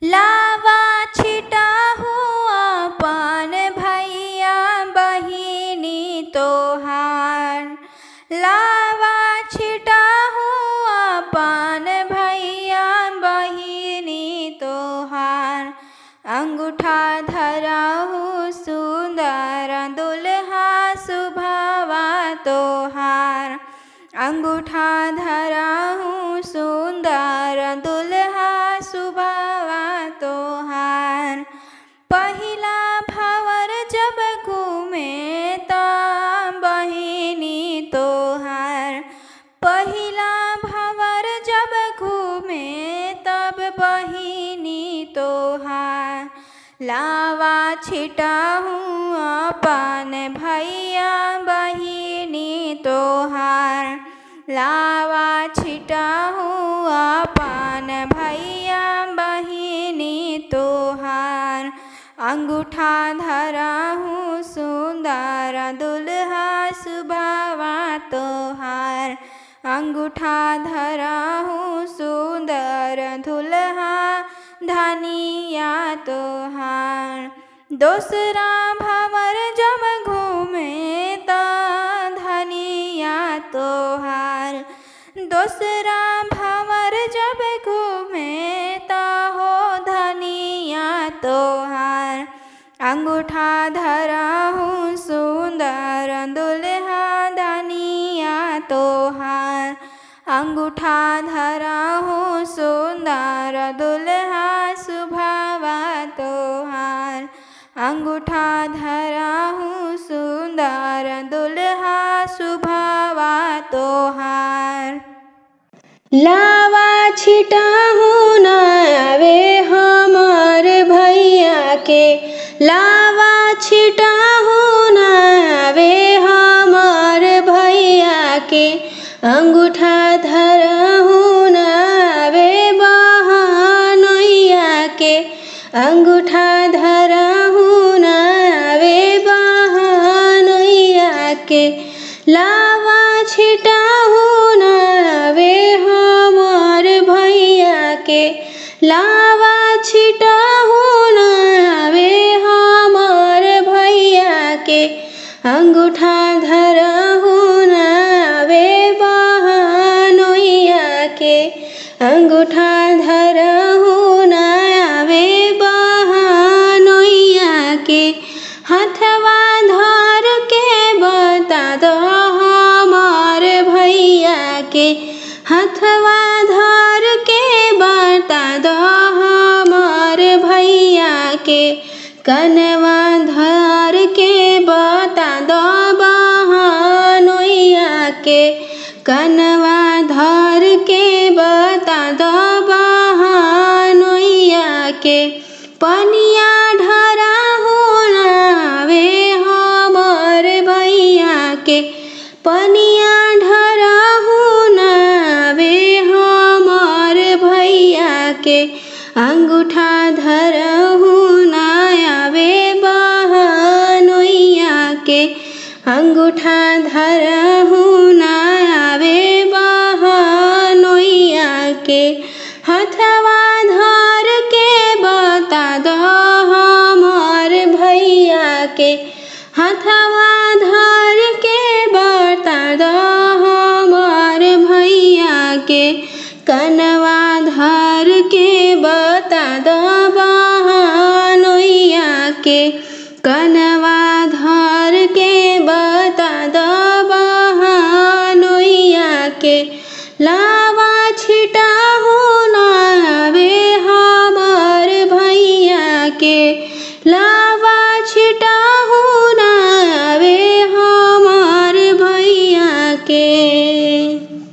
लावा छिटा हुआ पान भैया बहिनी तोहार। लावा छिटा हुआ पान भैया बहिनी तोहार। अंगूठा धराहू सुंदर दुल्हा सुभावा तोहार। अंगूठा धराहू सुंदर दुल्हा सुभावा तोहार। पहिला भंवर जब घूमे तब बहिनी तोहार। पहिला भंवर जब घूमे तब बहिनी तोहार। लावा छिटाहू अपन भैया बहिनी तोहार। लावा छिटाहू अपन भैया बहिनी तोहार। अंगूठा धराहू सुंदर दुल्हा सुभावा तोहार। अंगूठा धराहू सुंदर दुल्हा धनिया तोहार। दूसरा भंवर जब घूमे त धनिया तोहार। दूसरा भंवर जब घूमे त हो धनिया तोहार। अंगूठा धराहू सुंदर दुल्हा धनिया तोहार। अंगूठा धराहू सुंदर दुल्हा सुभावा तोहार। अंगूठा धराहू सुंदर दुल्हा सुभावा तोहार। लावा छिटाहू न आवे हमर भैया के। लावा छिटाहू न आवे हमर भैया के। अंगूठा धराहू न आवे बहनोइया के। अंगूठा धराहू न आवे बहनोइया के। लावा छिटाहू न आवे हमर भैया के। लावा छिटाहू न आवे हमर भैया के। अंगूठा धराहू न आवे बहनोइया के। अंगूठा धराहू न आवे बहनोइया के। हथवा धर के बता दो हमर भैया के। हथवा धर के बता दो हमर भैया के। कनवा धर के बता दो बहनोइया के। कनवा धर के बता दो बहनोइया के। पनिया ढराहू न आवे हमर भैया के। पनिया ढराहू न आवे हमर भैया के। अंगूठा धराहू न आवे बहनोइया के। अंगूठा धराहू न आवे बहनोइया के। हथवा धर के बता दो हमर भैया के। हथवा धर के बता दो हमर भैया के। कनवा धर के बता दो बहनोइया के। कनवा